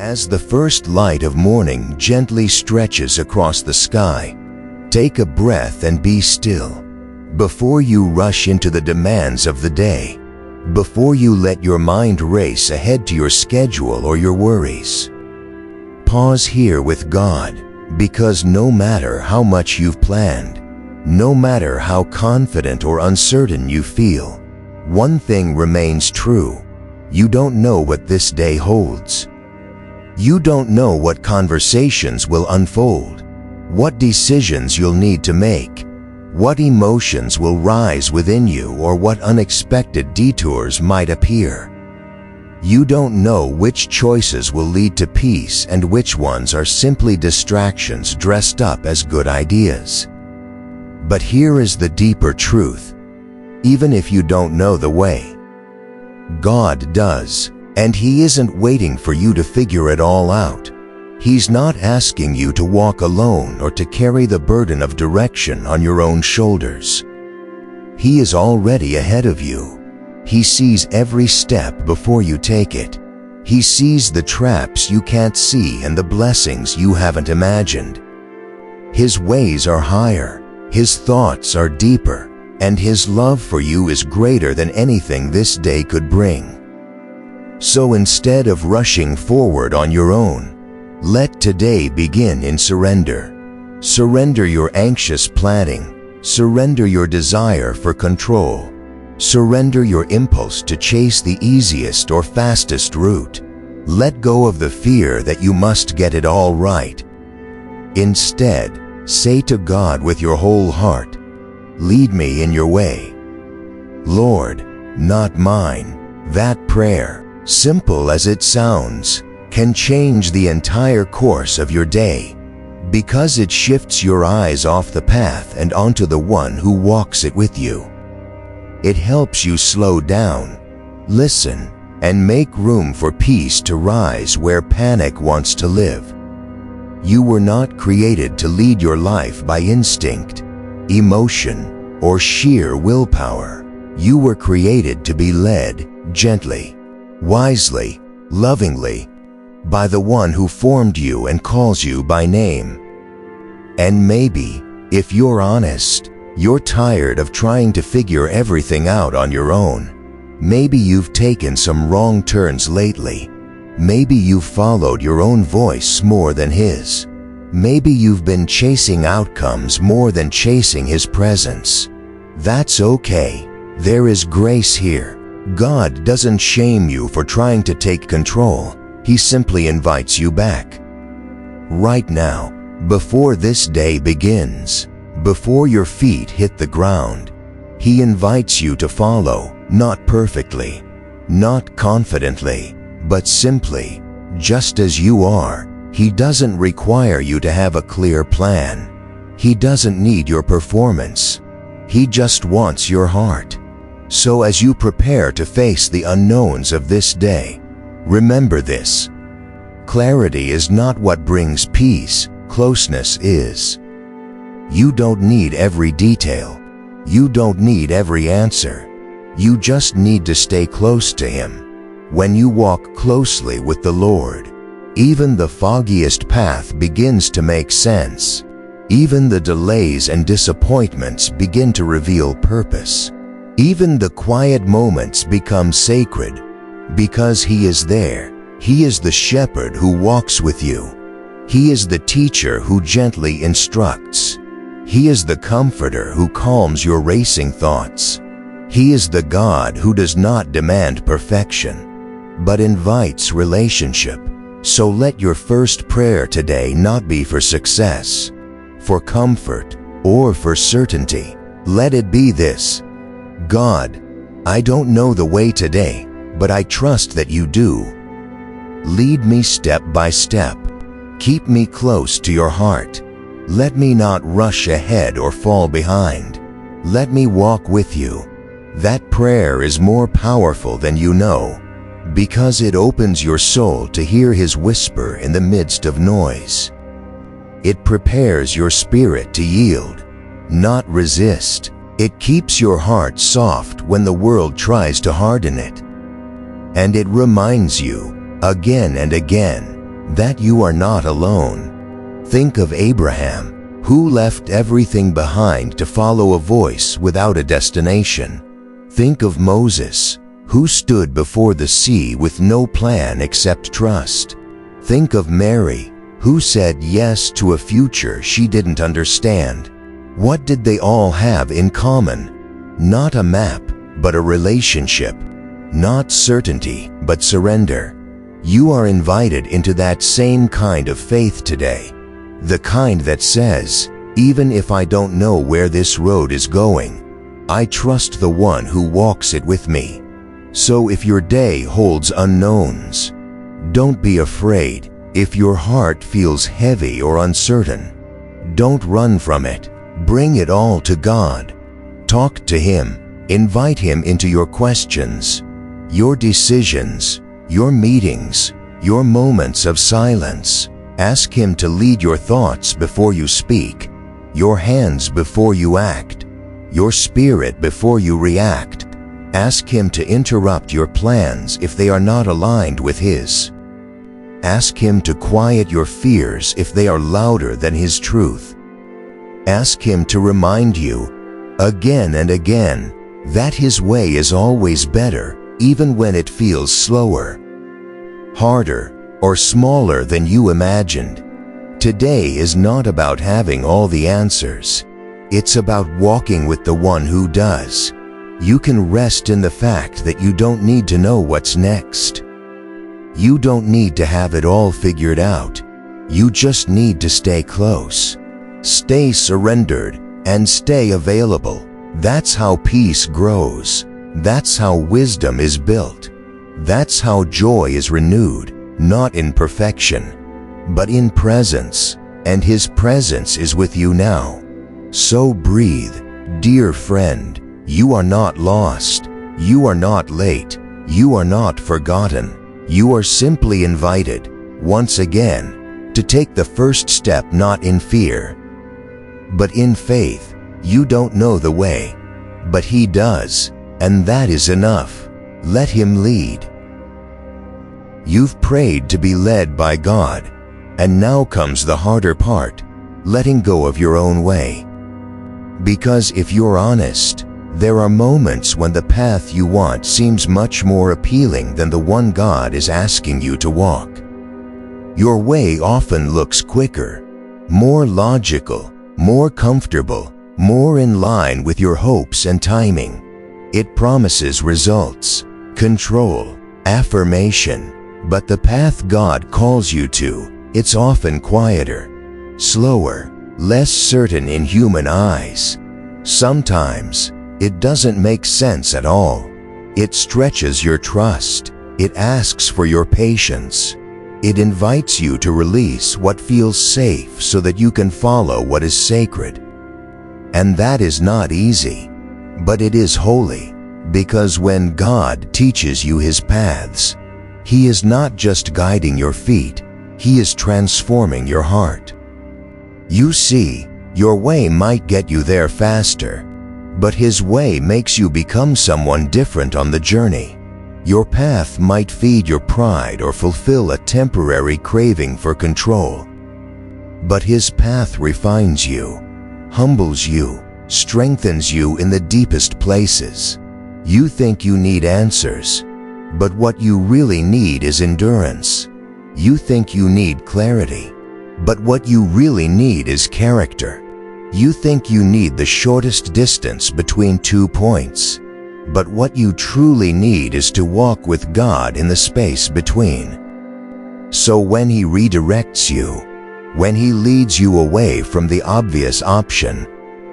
As the first light of morning gently stretches across the sky, take a breath and be still. Before you rush into the demands of the day, before you let your mind race ahead to your schedule or your worries, pause here with God, because no matter how much you've planned, no matter how confident or uncertain you feel, one thing remains true: you don't know what this day holds. You don't know what conversations will unfold, what decisions you'll need to make, what emotions will rise within you, or what unexpected detours might appear. You don't know which choices will lead to peace and which ones are simply distractions dressed up as good ideas. But here is the deeper truth: even if you don't know the way, God does, and He isn't waiting for you to figure it all out. He's not asking you to walk alone or to carry the burden of direction on your own shoulders. He is already ahead of you. He sees every step before you take it. He sees the traps you can't see and the blessings you haven't imagined. His ways are higher, His thoughts are deeper, and His love for you is greater than anything this day could bring. So instead of rushing forward on your own, let today begin in surrender. Surrender your anxious planning. Surrender your desire for control. Surrender your impulse to chase the easiest or fastest route. Let go of the fear that you must get it all right. Instead, say to God with your whole heart, "Lead me in your way. Lord, not mine." That prayer, simple as it sounds, can change the entire course of your day, because it shifts your eyes off the path and onto the one who walks it with you. It helps you slow down, listen, and make room for peace to rise where panic wants to live. You were not created to lead your life by instinct, emotion, or sheer willpower. You were created to be led gently, wisely, lovingly, by the one who formed you and calls you by name. And maybe, if you're honest, you're tired of trying to figure everything out on your own. Maybe you've taken some wrong turns lately. Maybe you've followed your own voice more than His. Maybe you've been chasing outcomes more than chasing His presence. That's okay. There is grace here. God doesn't shame you for trying to take control. He simply invites you back. Right now, before this day begins, before your feet hit the ground, He invites you to follow, not perfectly, not confidently, but simply, just as you are. He doesn't require you to have a clear plan. He doesn't need your performance. He just wants your heart. So as you prepare to face the unknowns of this day, remember this: clarity is not what brings peace, closeness is. You don't need every detail. You don't need every answer. You just need to stay close to Him. When you walk closely with the Lord, even the foggiest path begins to make sense. Even the delays and disappointments begin to reveal purpose. Even the quiet moments become sacred, because He is there. He is the shepherd who walks with you. He is the teacher who gently instructs. He is the comforter who calms your racing thoughts. He is the God who does not demand perfection, but invites relationship. So let your first prayer today not be for success, for comfort, or for certainty. Let it be this: God, I don't know the way today, but I trust that You do. Lead me step by step. Keep me close to Your heart. Let me not rush ahead or fall behind. Let me walk with You. That prayer is more powerful than you know, because it opens your soul to hear His whisper in the midst of noise. It prepares your spirit to yield, not resist. It keeps your heart soft when the world tries to harden it. And it reminds you, again and again, that you are not alone. Think of Abraham, who left everything behind to follow a voice without a destination. Think of Moses, who stood before the sea with no plan except trust. Think of Mary, who said yes to a future she didn't understand. What did they all have in common? Not a map, but a relationship. Not certainty, but surrender. You are invited into that same kind of faith today. The kind that says, even if I don't know where this road is going, I trust the one who walks it with me. So if your day holds unknowns, don't be afraid. If your heart feels heavy or uncertain, don't run from it. Bring it all to God. Talk to Him. Invite Him into your questions, your decisions, your meetings, your moments of silence. Ask Him to lead your thoughts before you speak, your hands before you act, your spirit before you react. Ask Him to interrupt your plans if they are not aligned with His. Ask Him to quiet your fears if they are louder than His truth. Ask Him to remind you, again and again, that His way is always better, even when it feels slower, harder, or smaller than you imagined. Today is not about having all the answers. It's about walking with the one who does. You can rest in the fact that you don't need to know what's next. You don't need to have it all figured out. You just need to stay close. Stay surrendered and stay available. That's how peace grows. That's how wisdom is built. That's how joy is renewed, not in perfection, but in presence, and His presence is with you now. So breathe, dear friend. You are not lost. You are not late. You are not forgotten. You are simply invited, once again, to take the first step not in fear, but in faith. You don't know the way, but He does, and that is enough. Let Him lead. You've prayed to be led by God, and now comes the harder part, letting go of your own way. Because if you're honest, there are moments when the path you want seems much more appealing than the one God is asking you to walk. Your way often looks quicker, more logical, more comfortable, more in line with your hopes and timing. It promises results, control, affirmation, but the path God calls you to, it's often quieter, slower, less certain in human eyes. Sometimes, it doesn't make sense at all. It stretches your trust. It asks for your patience. It invites you to release what feels safe so that you can follow what is sacred. And that is not easy, but it is holy, because when God teaches you His paths, He is not just guiding your feet, He is transforming your heart. You see, your way might get you there faster, but His way makes you become someone different on the journey. Your path might feed your pride or fulfill a temporary craving for control. But His path refines you, humbles you, strengthens you in the deepest places. You think you need answers, but what you really need is endurance. You think you need clarity, but what you really need is character. You think you need the shortest distance between 2 points, but what you truly need is to walk with God in the space between. So when He redirects you, when He leads you away from the obvious option,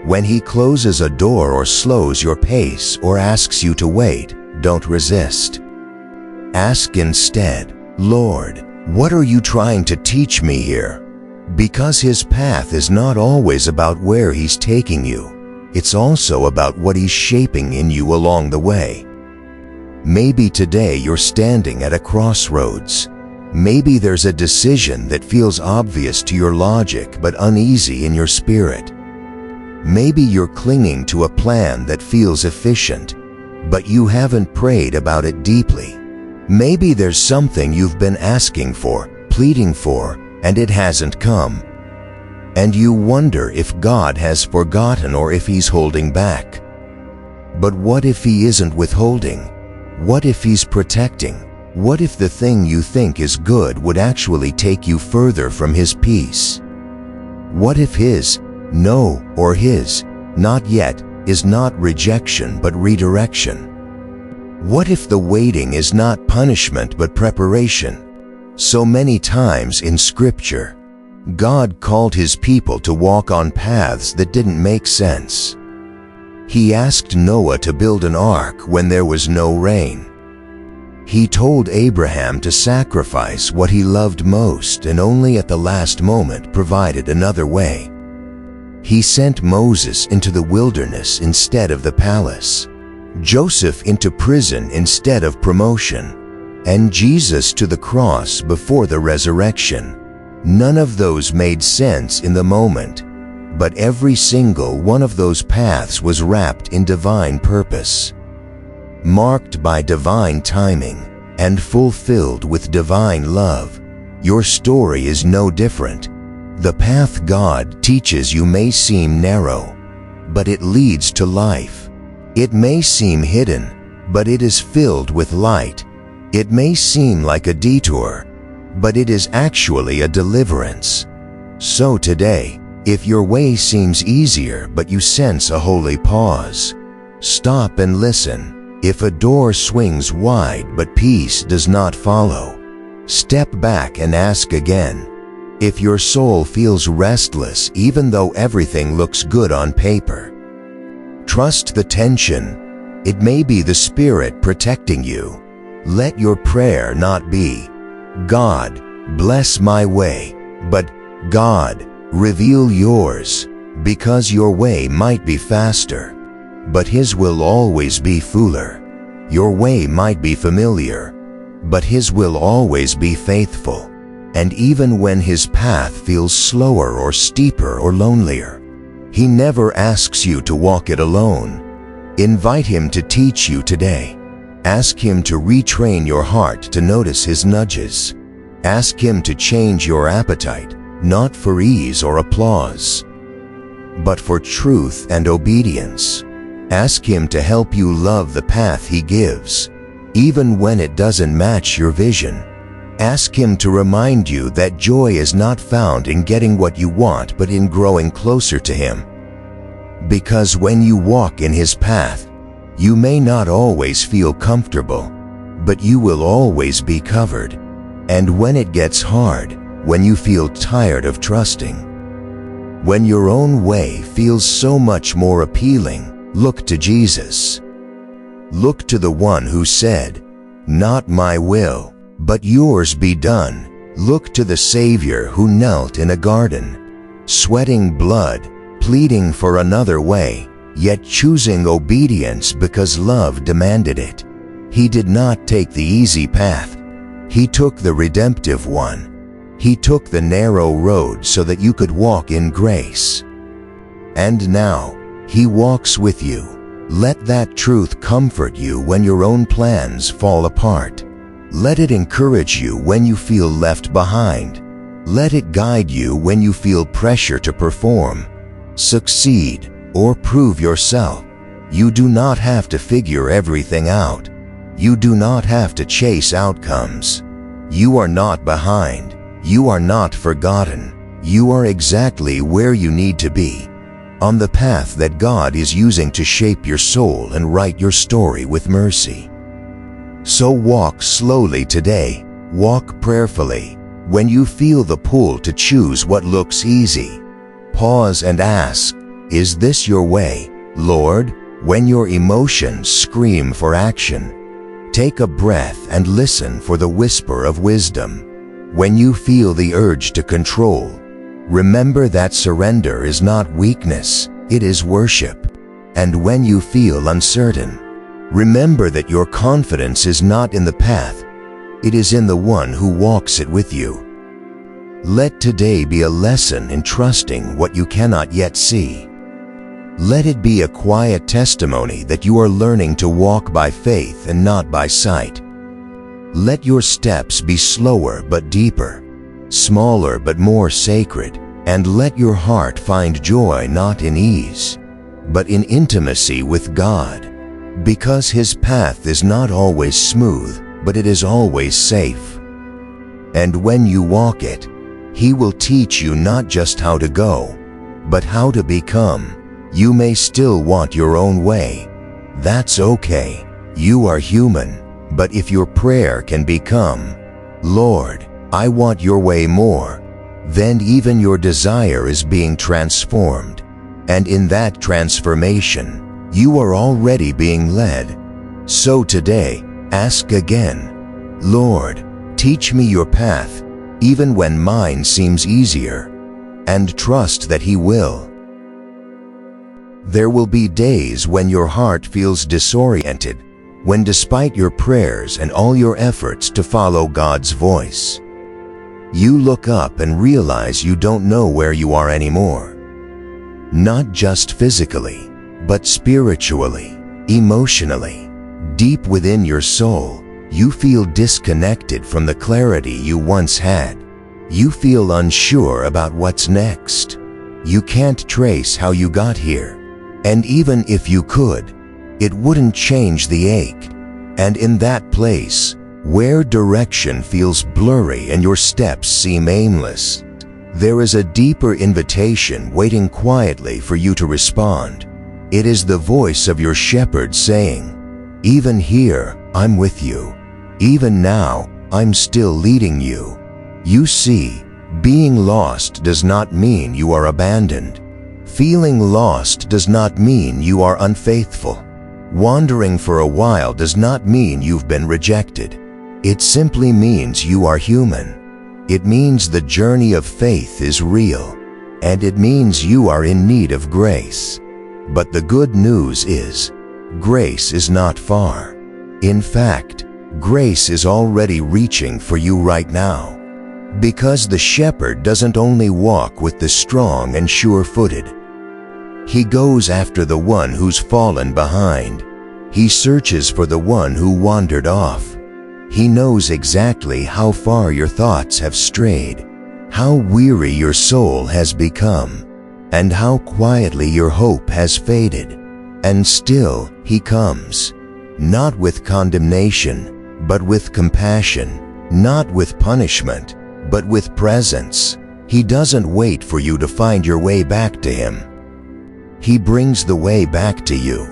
when He closes a door or slows your pace or asks you to wait, don't resist. Ask instead, Lord, what are you trying to teach me here? Because His path is not always about where He's taking you. It's also about what He's shaping in you along the way. Maybe today you're standing at a crossroads. Maybe there's a decision that feels obvious to your logic but uneasy in your spirit. Maybe you're clinging to a plan that feels efficient, but you haven't prayed about it deeply. Maybe there's something you've been asking for, pleading for, and it hasn't come. And you wonder if God has forgotten or if He's holding back. But what if He isn't withholding? What if He's protecting? What if the thing you think is good would actually take you further from His peace? What if His no or His not yet is not rejection but redirection? What if the waiting is not punishment but preparation? So many times in Scripture, God called His people to walk on paths that didn't make sense. He asked Noah to build an ark when there was no rain. He told Abraham to sacrifice what he loved most and only at the last moment provided another way. He sent Moses into the wilderness instead of the palace, Joseph into prison instead of promotion, and Jesus to the cross before the resurrection. None of those made sense in the moment, but every single one of those paths was wrapped in divine purpose, marked by divine timing, and fulfilled with divine love. Your story is no different. The path God teaches you may seem narrow, but it leads to life. It may seem hidden, but it is filled with light. It may seem like a detour, but it is actually a deliverance. So today, if your way seems easier but you sense a holy pause, stop and listen. If a door swings wide but peace does not follow, step back and ask again. If your soul feels restless even though everything looks good on paper, trust the tension. It may be the Spirit protecting you. Let your prayer not be, God, bless my way, but God, reveal yours, because your way might be faster, but His will always be fuller. Your way might be familiar, but His will always be faithful. And even when His path feels slower or steeper or lonelier, He never asks you to walk it alone. Invite Him to teach you today. Ask Him to retrain your heart to notice His nudges. Ask Him to change your appetite, not for ease or applause, but for truth and obedience. Ask Him to help you love the path He gives, even when it doesn't match your vision. Ask Him to remind you that joy is not found in getting what you want, but in growing closer to Him. Because when you walk in His path, you may not always feel comfortable, but you will always be covered. And when it gets hard, when you feel tired of trusting, when your own way feels so much more appealing, look to Jesus. Look to the one who said, "Not my will, but yours be done." Look to the Savior who knelt in a garden, sweating blood, pleading for another way, yet choosing obedience because love demanded it. He did not take the easy path. He took the redemptive one. He took the narrow road so that you could walk in grace. And now, He walks with you. Let that truth comfort you when your own plans fall apart. Let it encourage you when you feel left behind. Let it guide you when you feel pressure to perform, succeed, or prove yourself. You do not have to figure everything out. You do not have to chase outcomes. You are not behind. You are not forgotten. You are exactly where you need to be, on the path that God is using to shape your soul and write your story with mercy. So walk slowly today. Walk prayerfully. When you feel the pull to choose what looks easy, pause and ask, "Is this your way, Lord?" When your emotions scream for action, take a breath and listen for the whisper of wisdom. When you feel the urge to control, remember that surrender is not weakness, it is worship. And when you feel uncertain, remember that your confidence is not in the path, it is in the one who walks it with you. Let today be a lesson in trusting what you cannot yet see. Let it be a quiet testimony that you are learning to walk by faith and not by sight. Let your steps be slower but deeper, smaller but more sacred, and let your heart find joy not in ease, but in intimacy with God, because His path is not always smooth, but it is always safe. And when you walk it, He will teach you not just how to go, but how to become. You may still want your own way. That's okay. You are human. But if your prayer can become, "Lord, I want your way more," then even your desire is being transformed. And in that transformation, you are already being led. So today, ask again, "Lord, teach me your path, even when mine seems easier," and trust that He will. There will be days when your heart feels disoriented, when despite your prayers and all your efforts to follow God's voice, you look up and realize you don't know where you are anymore. Not just physically, but spiritually, emotionally. Deep within your soul, you feel disconnected from the clarity you once had. You feel unsure about what's next. You can't trace how you got here. And even if you could, it wouldn't change the ache. And in that place, where direction feels blurry and your steps seem aimless, there is a deeper invitation waiting quietly for you to respond. It is the voice of your shepherd saying, "Even here, I'm with you. Even now, I'm still leading you." You see, being lost does not mean you are abandoned. Feeling lost does not mean you are unfaithful. Wandering for a while does not mean you've been rejected. It simply means you are human. It means the journey of faith is real, and it means you are in need of grace. But the good news is, grace is not far. In fact, grace is already reaching for you right now. Because the shepherd doesn't only walk with the strong and sure-footed. He goes after the one who's fallen behind. He searches for the one who wandered off. He knows exactly how far your thoughts have strayed, how weary your soul has become, and how quietly your hope has faded. And still, He comes, not with condemnation, but with compassion, not with punishment, but with presence. He doesn't wait for you to find your way back to Him. He brings the way back to you.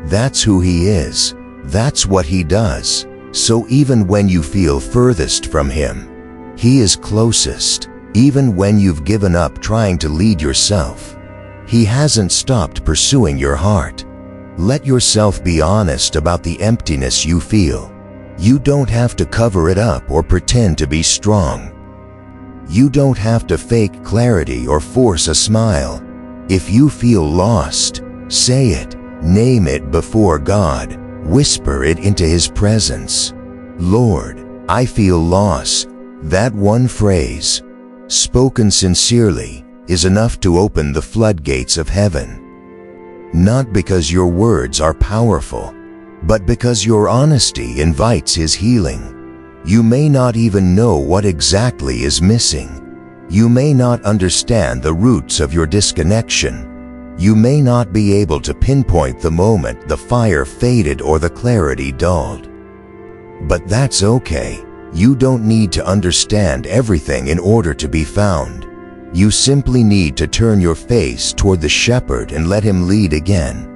That's who He is. That's what He does. So even when you feel furthest from Him, He is closest. Even when you've given up trying to lead yourself, He hasn't stopped pursuing your heart. Let yourself be honest about the emptiness you feel. You don't have to cover it up or pretend to be strong. You don't have to fake clarity or force a smile. If you feel lost, say it, name it before God, whisper it into His presence. "Lord, I feel lost." That one phrase, spoken sincerely, is enough to open the floodgates of heaven. Not because your words are powerful, but because your honesty invites His healing. You may not even know what exactly is missing. You may not understand the roots of your disconnection. You may not be able to pinpoint the moment the fire faded or the clarity dulled. But that's okay. You don't need to understand everything in order to be found. You simply need to turn your face toward the shepherd and let Him lead again.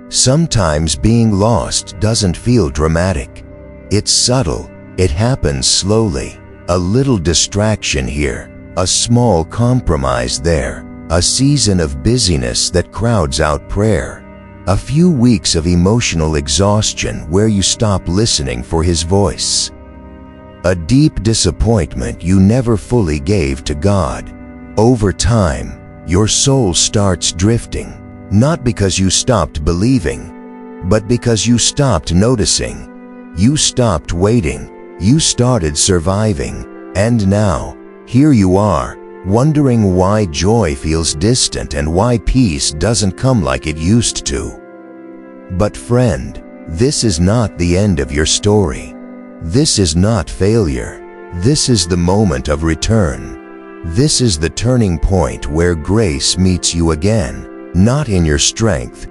Sometimes being lost doesn't feel dramatic. It's subtle. It happens slowly. A little distraction here, a small compromise there, a season of busyness that crowds out prayer, a few weeks of emotional exhaustion where you stop listening for His voice, a deep disappointment you never fully gave to God. Over time, your soul starts drifting, not because you stopped believing, but because you stopped noticing. You stopped waiting. You started surviving. And now, here you are, wondering why joy feels distant and why peace doesn't come like it used to. But friend, this is not the end of your story. This is not failure. This is the moment of return. This is the turning point where grace meets you again, not in your strength,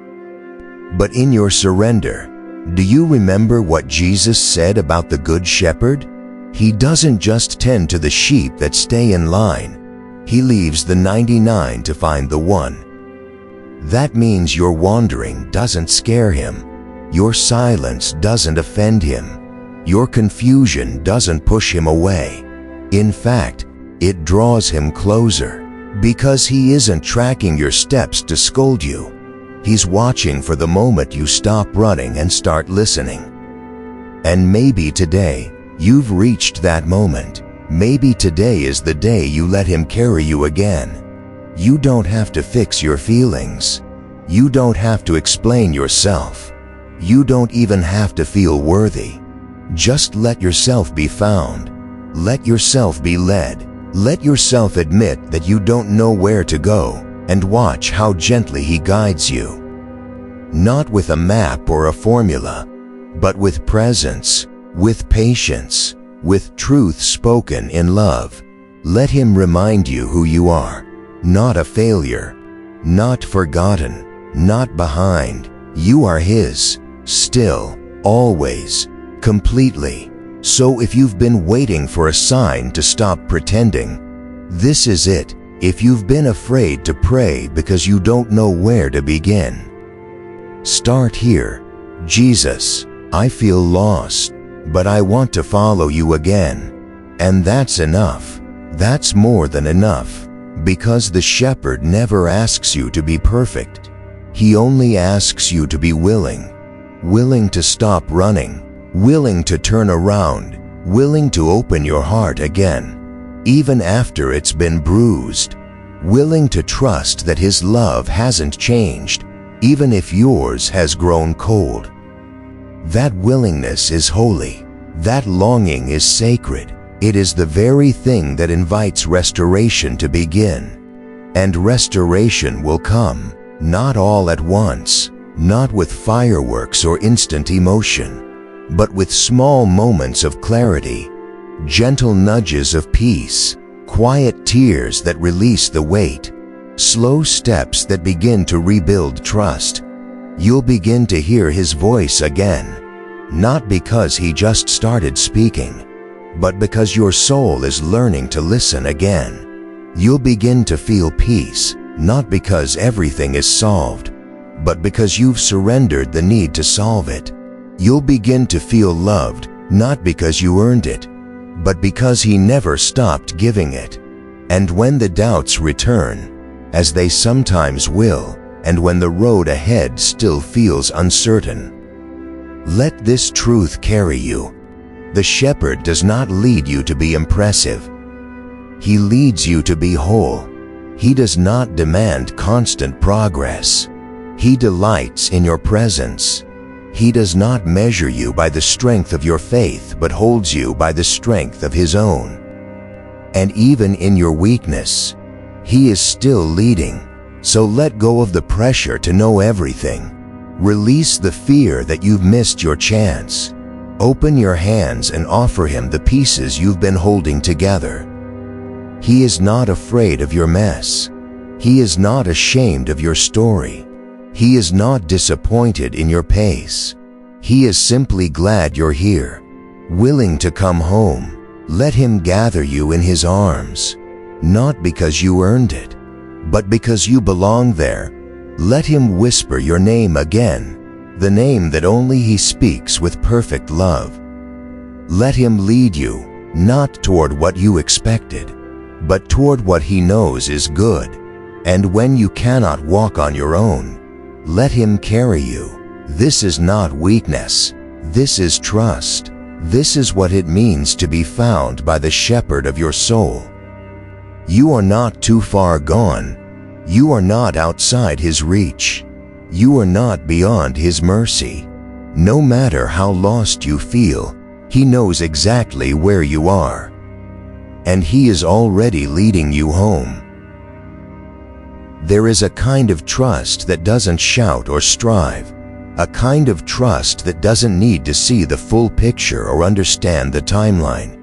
but in your surrender. Do you remember what Jesus said about the Good Shepherd? He doesn't just tend to the sheep that stay in line. He leaves the 99 to find the one. That means your wandering doesn't scare him. Your silence doesn't offend him. Your confusion doesn't push him away. In fact, it draws him closer, because he isn't tracking your steps to scold you. He's watching for the moment you stop running and start listening. And maybe today, you've reached that moment. Maybe today is the day you let him carry you again. You don't have to fix your feelings. You don't have to explain yourself. You don't even have to feel worthy. Just let yourself be found. Let yourself be led. Let yourself admit that you don't know where to go, and watch how gently he guides you. Not with a map or a formula, but with presence, with patience, with truth spoken in love. Let him remind you who you are, not a failure, not forgotten, not behind. You are his, still, always, completely. So if you've been waiting for a sign to stop pretending, this is it. If you've been afraid to pray because you don't know where to begin, start here. Jesus, I feel lost, but I want to follow you again. And that's enough. That's more than enough, because the shepherd never asks you to be perfect. He only asks you to be willing to stop running, willing to turn around, willing to open your heart again, even after it's been bruised, willing to trust that his love hasn't changed, even if yours has grown cold. That willingness is holy. That longing is sacred. It is the very thing that invites restoration to begin. And restoration will come, not all at once, not with fireworks or instant emotion, but with small moments of clarity, gentle nudges of peace, quiet tears that release the weight, slow steps that begin to rebuild trust. You'll begin to hear his voice again, not because he just started speaking, but because your soul is learning to listen again. You'll begin to feel peace, not because everything is solved, but because you've surrendered the need to solve it. You'll begin to feel loved, not because you earned it, but because he never stopped giving it. And when the doubts return, as they sometimes will, and when the road ahead still feels uncertain, let this truth carry you. The shepherd does not lead you to be impressive. He leads you to be whole. He does not demand constant progress. He delights in your presence. He does not measure you by the strength of your faith, but holds you by the strength of his own. And even in your weakness, he is still leading. So let go of the pressure to know everything. Release the fear that you've missed your chance. Open your hands and offer him the pieces you've been holding together. He is not afraid of your mess. He is not ashamed of your story. He is not disappointed in your pace. He is simply glad you're here, willing to come home. Let him gather you in his arms, not because you earned it, but because you belong there. Let him whisper your name again, the name that only he speaks with perfect love. Let him lead you, not toward what you expected, but toward what he knows is good. And when you cannot walk on your own, let him carry you. This is not weakness. This is trust. This is what it means to be found by the shepherd of your soul. You are not too far gone. You are not outside his reach. You are not beyond his mercy. No matter how lost you feel, he knows exactly where you are. And he is already leading you home. There is a kind of trust that doesn't shout or strive, a kind of trust that doesn't need to see the full picture or understand the timeline.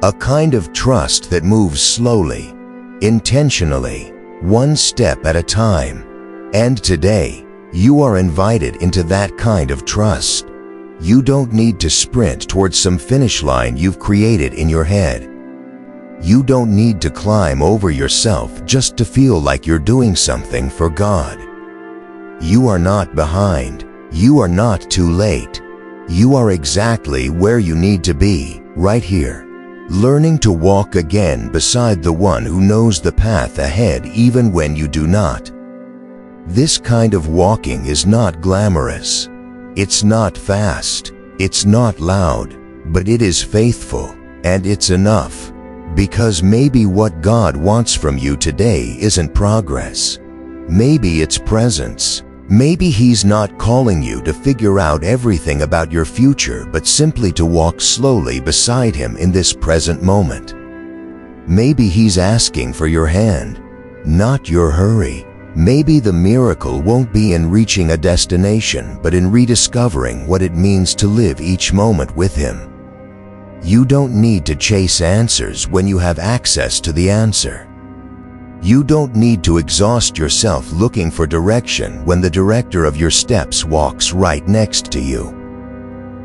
A kind of trust that moves slowly, intentionally, one step at a time. And today, you are invited into that kind of trust. You don't need to sprint towards some finish line you've created in your head. You don't need to climb over yourself just to feel like you're doing something for God. You are not behind. You are not too late. You are exactly where you need to be, right here, learning to walk again beside the one who knows the path ahead even when you do not. This kind of walking is not glamorous. It's not fast. It's not loud, but it is faithful, and it's enough. Because maybe what God wants from you today isn't progress. Maybe it's presence. Maybe He's not calling you to figure out everything about your future, but simply to walk slowly beside Him in this present moment. Maybe He's asking for your hand, not your hurry. Maybe the miracle won't be in reaching a destination, but in rediscovering what it means to live each moment with Him. You don't need to chase answers when you have access to the answer. You don't need to exhaust yourself looking for direction when the director of your steps walks right next to you.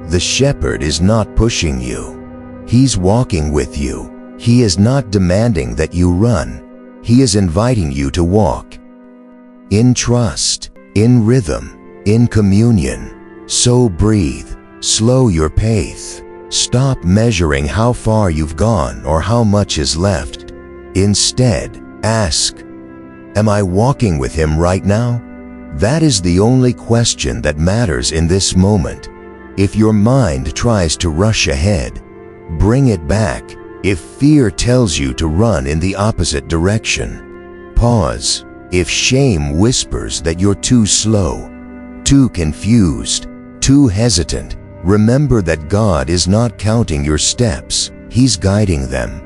The shepherd is not pushing you. He's walking with you. He is not demanding that you run. He is inviting you to walk. In trust, in rhythm, in communion. So breathe, slow your pace. Stop measuring how far you've gone or how much is left. Instead, ask, am I walking with Him right now? That is the only question that matters in this moment. If your mind tries to rush ahead, bring it back. If fear tells you to run in the opposite direction, pause. If shame whispers that you're too slow, too confused, too hesitant, remember that God is not counting your steps, He's guiding them.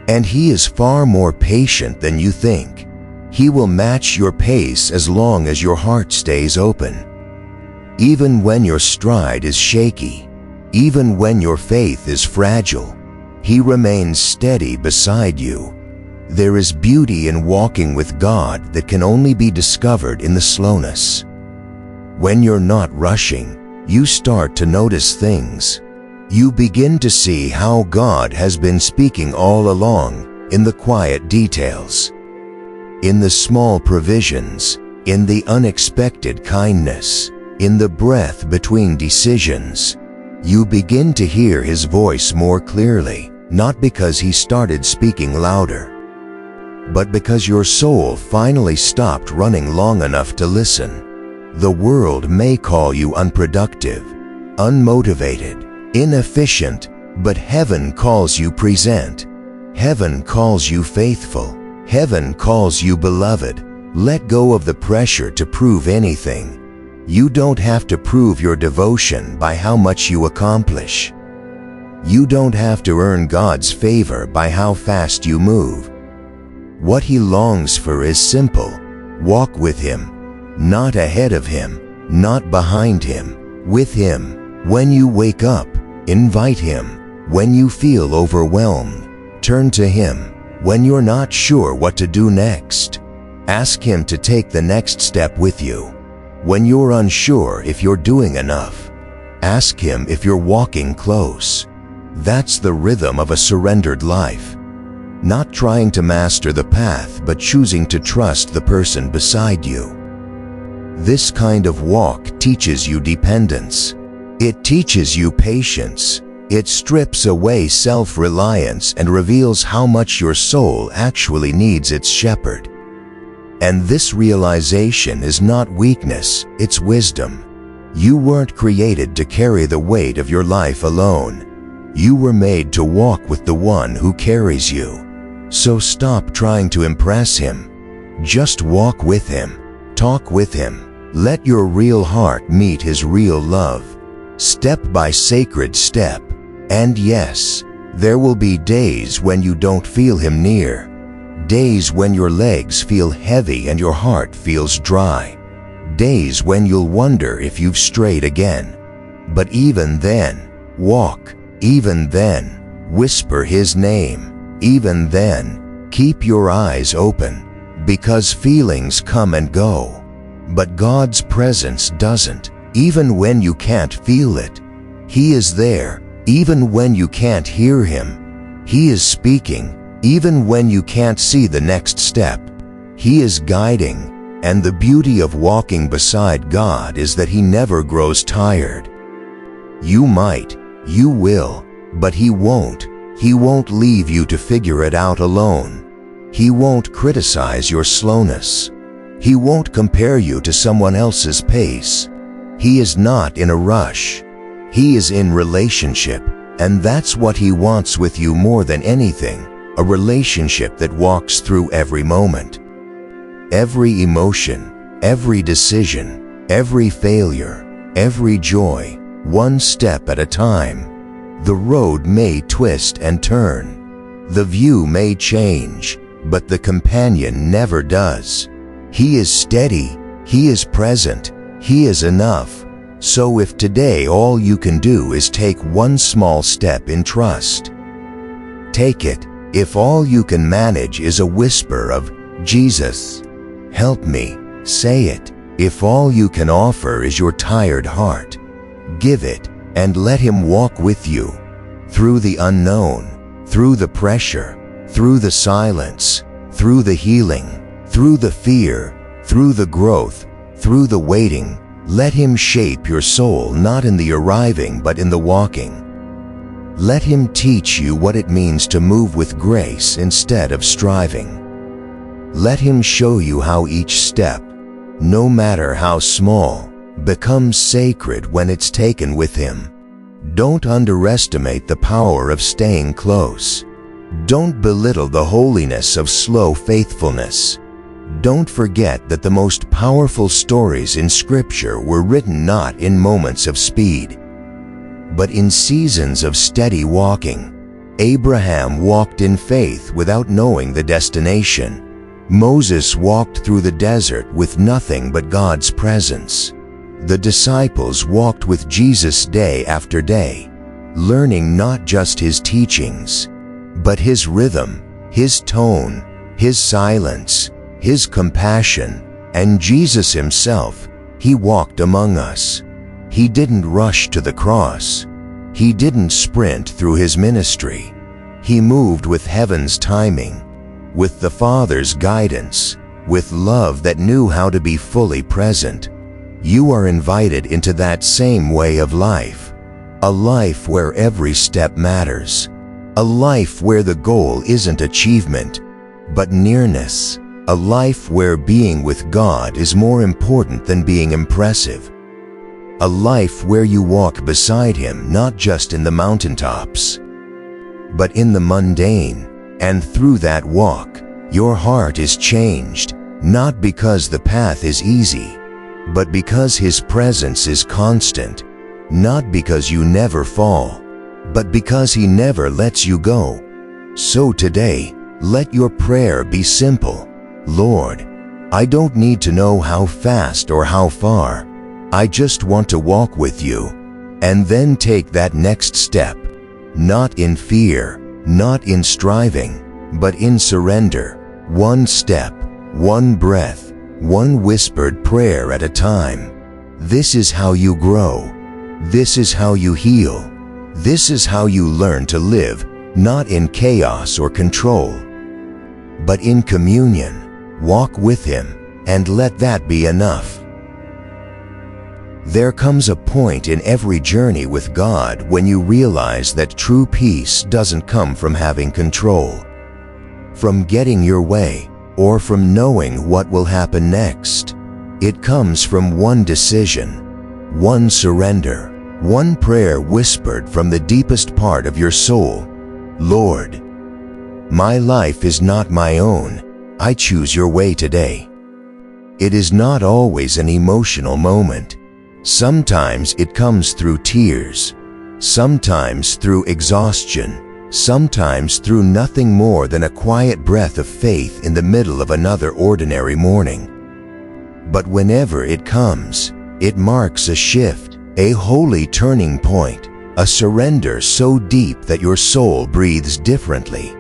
And He is far more patient than you think. He will match your pace as long as your heart stays open. Even when your stride is shaky, even when your faith is fragile, He remains steady beside you. There is beauty in walking with God that can only be discovered in the slowness. When you're not rushing, you start to notice things. You begin to see how God has been speaking all along, in the quiet details, in the small provisions, in the unexpected kindness, in the breath between decisions. You begin to hear His voice more clearly, not because He started speaking louder, but because your soul finally stopped running long enough to listen. The world may call you unproductive, unmotivated, inefficient, but heaven calls you present. Heaven calls you faithful. Heaven calls you beloved. Let go of the pressure to prove anything. You don't have to prove your devotion by how much you accomplish. You don't have to earn God's favor by how fast you move. What He longs for is simple. Walk with Him, not ahead of Him, not behind Him, with Him. When you wake up, invite Him. When you feel overwhelmed, turn to Him. When you're not sure what to do next, ask Him to take the next step with you. When you're unsure if you're doing enough, ask Him if you're walking close. That's the rhythm of a surrendered life. Not trying to master the path, but choosing to trust the person beside you. This kind of walk teaches you dependence. It teaches you patience. It strips away self-reliance and reveals how much your soul actually needs its shepherd. And this realization is not weakness, it's wisdom. You weren't created to carry the weight of your life alone. You were made to walk with the one who carries you. So stop trying to impress Him. Just walk with Him. Talk with Him. Let your real heart meet His real love. Step by sacred step. And yes, there will be days when you don't feel Him near. Days when your legs feel heavy and your heart feels dry. Days when you'll wonder if you've strayed again. But even then, walk. Even then, Whisper His name. Even then, keep your eyes open, because feelings come and go. But God's presence doesn't. Even when you can't feel it, He is there. Even when you can't hear Him, He is speaking. Even when you can't see the next step, He is guiding. And the beauty of walking beside God is that He never grows tired. You might, you will, but He won't. He won't leave you to figure it out alone. He won't criticize your slowness. He won't compare you to someone else's pace. He is not in a rush. He is in relationship, and that's what He wants with you more than anything, a relationship that walks through every moment. Every emotion, every decision, every failure, every joy, one step at a time. The road may twist and turn. The view may change, but the companion never does. He is steady. He is present. He is enough. So if today all you can do is take one small step in trust, take it. If all you can manage is a whisper of, "Jesus, help me," say it. If all you can offer is your tired heart, give it and let Him walk with you through the unknown, through the pressure, through the silence, through the healing, through the fear, through the growth, through the waiting. Let Him shape your soul, not in the arriving but in the walking. Let Him teach you what it means to move with grace instead of striving. Let Him show you how each step, no matter how small, becomes sacred when it's taken with Him. Don't underestimate the power of staying close. Don't belittle the holiness of slow faithfulness. Don't forget that the most powerful stories in Scripture were written not in moments of speed, but in seasons of steady walking. Abraham walked in faith without knowing the destination. Moses walked through the desert with nothing but God's presence. The disciples walked with Jesus day after day, learning not just His teachings, but His rhythm, His tone, His silence, His compassion, and Jesus Himself. He walked among us. He didn't rush to the cross. He didn't sprint through His ministry. He moved with heaven's timing, with the Father's guidance, with love that knew how to be fully present. You are invited into that same way of life, a life where every step matters, a life where the goal isn't achievement, but nearness, a life where being with God is more important than being impressive, a life where you walk beside Him not just in the mountaintops, but in the mundane. And through that walk, your heart is changed, not because the path is easy, but because His presence is constant, not because you never fall, but because He never lets you go. So today, let your prayer be simple. Lord, I don't need to know how fast or how far. I just want to walk with you. And then take that next step, not in fear, not in striving, but in surrender. One step, one breath, one whispered prayer at a time. This is how you grow. This is how you heal. This is how you learn to live, not in chaos or control, but in communion. Walk with Him, and let that be enough. There comes a point in every journey with God when you realize that true peace doesn't come from having control, from getting your way, or from knowing what will happen next. It comes from one decision, one surrender, one prayer whispered from the deepest part of your soul. Lord, my life is not my own. I choose your way today. It is not always an emotional moment. Sometimes it comes through tears, sometimes through exhaustion, sometimes through nothing more than a quiet breath of faith in the middle of another ordinary morning. But whenever it comes, it marks a shift, a holy turning point, a surrender so deep that your soul breathes differently.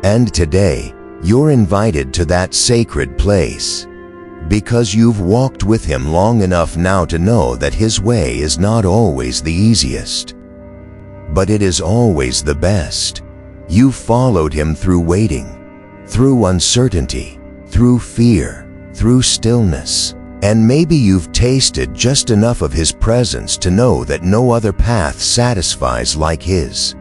And today, you're invited to that sacred place, because you've walked with Him long enough now to know that His way is not always the easiest, but it is always the best. You've followed Him through waiting, through uncertainty, through fear, through stillness, and maybe you've tasted just enough of His presence to know that no other path satisfies like His.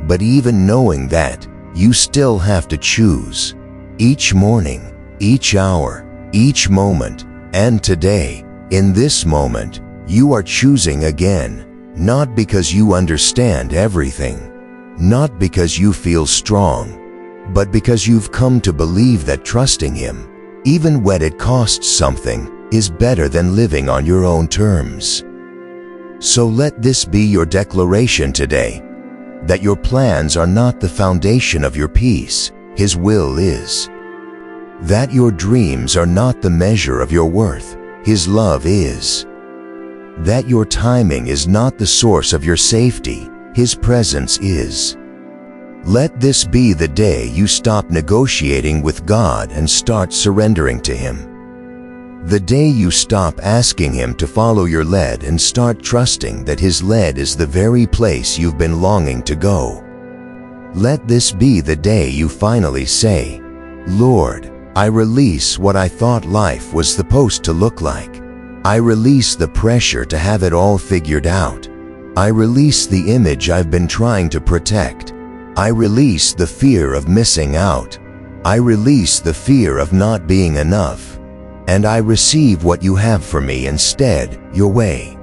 But even knowing that, you still have to choose. Each morning, each hour, each moment, and today, in this moment, you are choosing again, not because you understand everything, not because you feel strong, but because you've come to believe that trusting Him, even when it costs something, is better than living on your own terms. So let this be your declaration today, that your plans are not the foundation of your peace, His will is. That your dreams are not the measure of your worth, His love is. That your timing is not the source of your safety, His presence is. Let this be the day you stop negotiating with God and start surrendering to Him. The day you stop asking Him to follow your lead and start trusting that His lead is the very place you've been longing to go. Let this be the day you finally say, "Lord, I release what I thought life was supposed to look like. I release the pressure to have it all figured out. I release the image I've been trying to protect. I release the fear of missing out. I release the fear of not being enough. And I receive what you have for me instead, your way,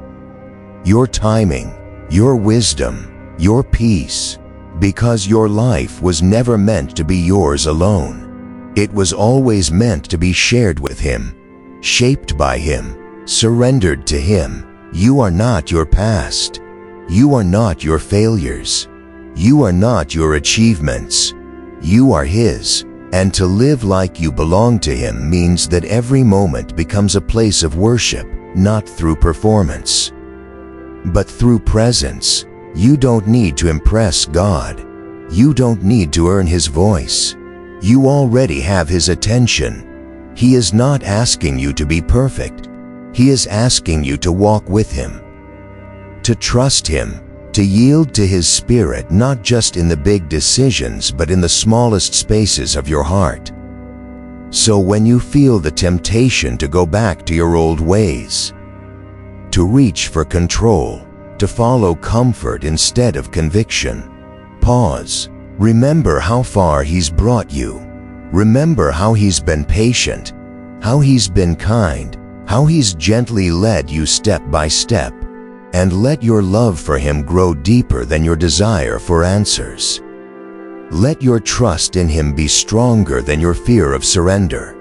your timing, your wisdom, your peace, because your life was never meant to be yours alone. It was always meant to be shared with Him, shaped by Him, surrendered to Him. You are not your past. You are not your failures. You are not your achievements. You are His, and to live like you belong to Him means that every moment becomes a place of worship, not through performance, but through presence. You don't need to impress God. You don't need to earn His voice. You already have His attention. He is not asking you to be perfect. He is asking you to walk with Him, to trust Him, to yield to His Spirit not just in the big decisions but in the smallest spaces of your heart. So when you feel the temptation to go back to your old ways, to reach for control, to follow comfort instead of conviction, pause. Remember how far He's brought you. Remember how He's been patient, how He's been kind, how He's gently led you step by step, and let your love for Him grow deeper than your desire for answers. Let your trust in Him be stronger than your fear of surrender.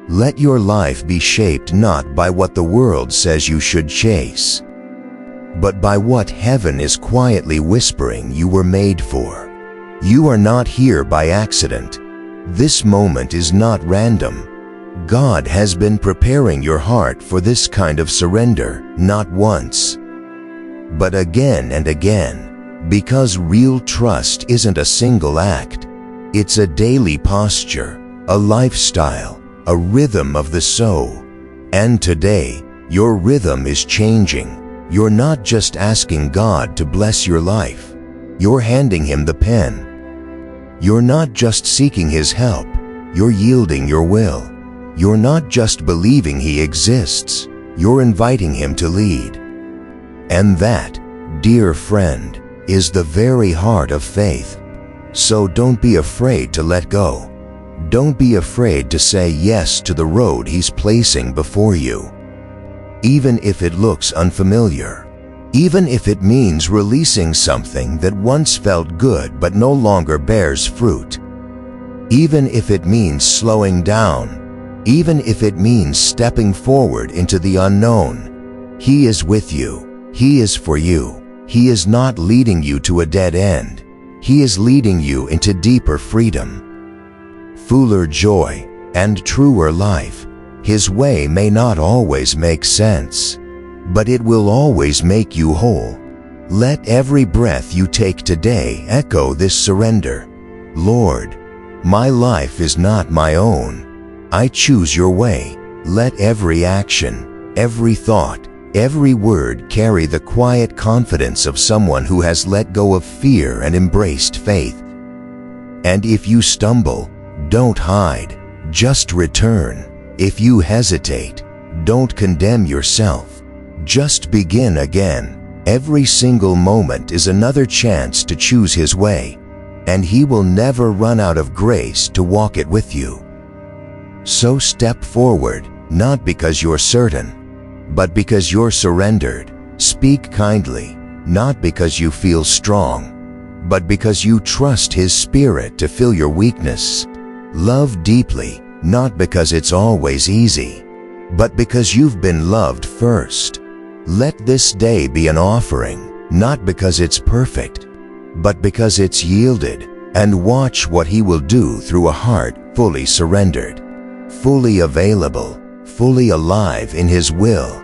Let your life be shaped not by what the world says you should chase, but by what heaven is quietly whispering you were made for. You are not here by accident. This moment is not random. God has been preparing your heart for this kind of surrender, not once, but again and again, because real trust isn't a single act. It's a daily posture, a lifestyle, a rhythm of the soul. And today, your rhythm is changing. You're not just asking God to bless your life. You're handing Him the pen. You're not just seeking His help. You're yielding your will. You're not just believing He exists. You're inviting Him to lead. And that, dear friend, is the very heart of faith. So don't be afraid to let go. Don't be afraid to say yes to the road He's placing before you. Even if it looks unfamiliar. Even if it means releasing something that once felt good but no longer bears fruit. Even if it means slowing down. Even if it means stepping forward into the unknown. He is with you. He is for you. He is not leading you to a dead end. He is leading you into deeper freedom, fuller joy, and truer life. His way may not always make sense, but it will always make you whole. Let every breath you take today echo this surrender. Lord, my life is not my own. I choose your way. Let every action, every thought, every word carry the quiet confidence of someone who has let go of fear and embraced faith. And if you stumble, don't hide, just return. If you hesitate, don't condemn yourself. Just begin again. Every single moment is another chance to choose His way, and He will never run out of grace to walk it with you. So step forward, not because you're certain, but because you're surrendered. Speak kindly, not because you feel strong, but because you trust His Spirit to fill your weakness. Love deeply, not because it's always easy, but because you've been loved first. Let this day be an offering, not because it's perfect, but because it's yielded, and watch what He will do through a heart fully surrendered, fully available, fully alive in His will.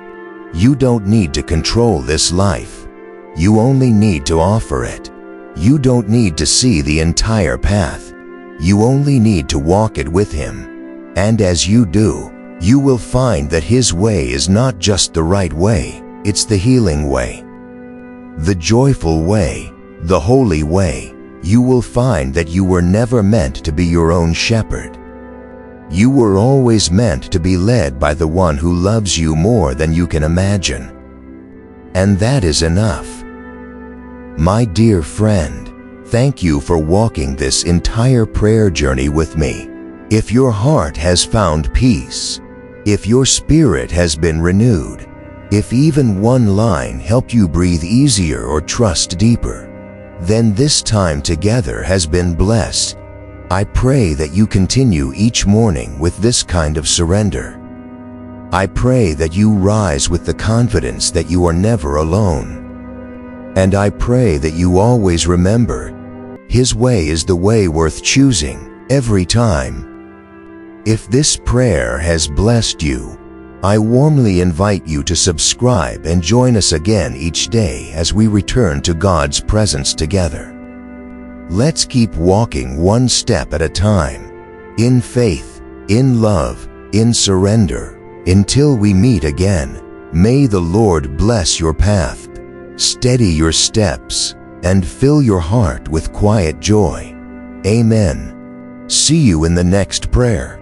You don't need to control this life. You only need to offer it. You don't need to see the entire path. You only need to walk it with Him. And as you do, you will find that His way is not just the right way, it's the healing way, the joyful way, the holy way. You will find that you were never meant to be your own shepherd. You were always meant to be led by the one who loves you more than you can imagine. And that is enough. My dear friend, thank you for walking this entire prayer journey with me. If your heart has found peace, if your spirit has been renewed, if even one line helped you breathe easier or trust deeper, then this time together has been blessed. I pray that you continue each morning with this kind of surrender. I pray that you rise with the confidence that you are never alone. And I pray that you always remember, His way is the way worth choosing every time. If this prayer has blessed you, I warmly invite you to subscribe and join us again each day as we return to God's presence together. Let's keep walking one step at a time, in faith, in love, in surrender, until we meet again. May the Lord bless your path, steady your steps, and fill your heart with quiet joy. Amen. See you in the next prayer.